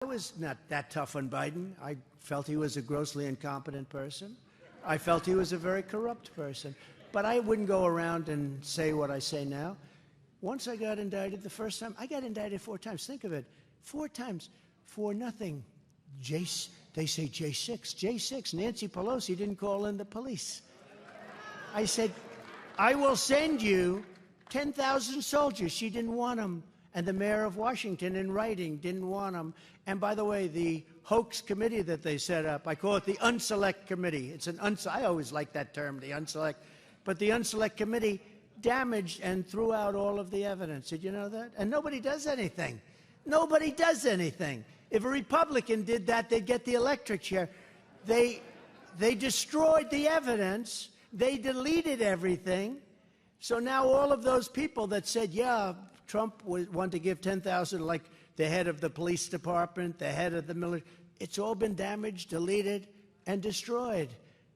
I was not that tough on Biden. I felt he was a grossly incompetent person. I felt he was a very corrupt person. But I wouldn't go around and say what I say now. Once I got indicted the first time, I got indicted 4 times. Think of it. 4 times for nothing. They say J6. J6. Nancy Pelosi didn't call in the police. I said, I will send you 10,000 soldiers. She didn't want them. And the mayor of Washington, in writing, didn't want them. And by the way, the hoax committee that they set up, I call it the Unselect Committee. It's an I always like that term, the Unselect. But the Unselect Committee damaged and threw out all of the evidence. Did you know that? And nobody does anything. Nobody does anything. If a Republican did that, they'd get the electric chair. They destroyed the evidence. They deleted everything. So now all of those people that said, yeah, Trump wanted to give 10,000, like the head of the police department, the head of the military, it's all been damaged, deleted, and destroyed.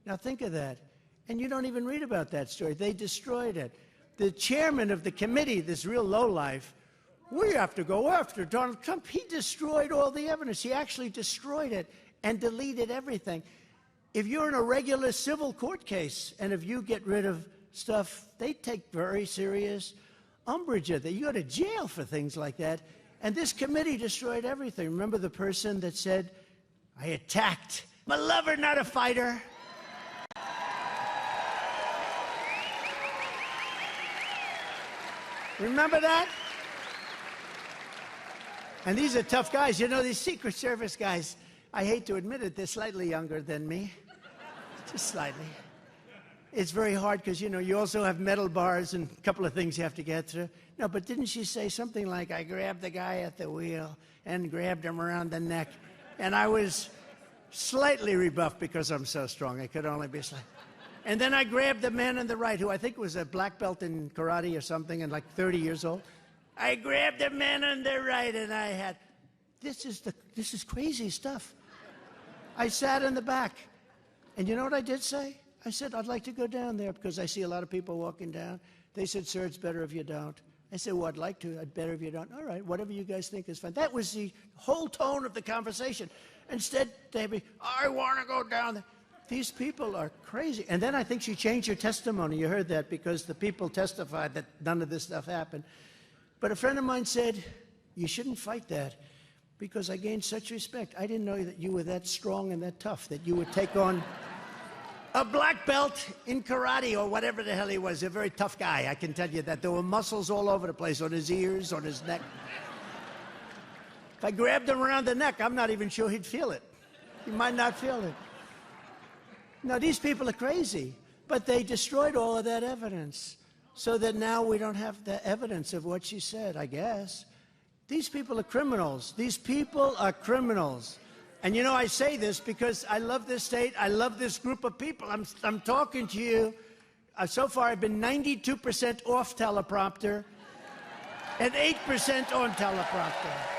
Now think of that. And you don't even read about that story. They destroyed it. The chairman of the committee, this real lowlife, we have to go after Donald Trump. He destroyed all the evidence. He actually destroyed it and deleted everything. If you're in a regular civil court case, and if you get rid of stuff, they take very serious umbrage at that. You go to jail for things like that. And this committee destroyed everything. Remember the person that said, I attacked. I'm a lover, not a fighter. Remember that? And these are tough guys. You know, these Secret Service guys, I hate to admit it, they're slightly younger than me. Just slightly. It's very hard because, you know, you also have metal bars and a couple of things you have to get through. No, but didn't she say something like, I grabbed the guy at the wheel and grabbed him around the neck? And I was slightly rebuffed because I'm so strong. I could only be slightly. And then I grabbed the man on the right, who I think was a black belt in karate or something and like 30 years old. I grabbed the man on the right and I had, this is crazy stuff. I sat in the back. And you know what I did say? I said, I'd like to go down there because I see a lot of people walking down. They said, sir, it's better if you don't. I said, well, I'd like to. I'd better if you don't. All right, whatever you guys think is fine. That was the whole tone of the conversation. Instead, they'd be, I want to go down there. These people are crazy. And then I think she changed her testimony. You heard that because the people testified that none of this stuff happened. But a friend of mine said, you shouldn't fight that because I gained such respect. I didn't know that you were that strong and that tough, that you would take on a black belt in karate or whatever the hell he was. A very tough guy, I can tell you that. There were muscles all over the place, on his ears, on his neck. If I grabbed him around the neck, I'm not even sure he'd feel it. He might not feel it. No, these people are crazy. But they destroyed all of that evidence so that now we don't have the evidence of what she said, I guess. These people are criminals. These people are criminals. And you know, I say this because I love this state. I love this group of people. I'm talking to you. So far, I've been 92% off teleprompter and 8% on teleprompter.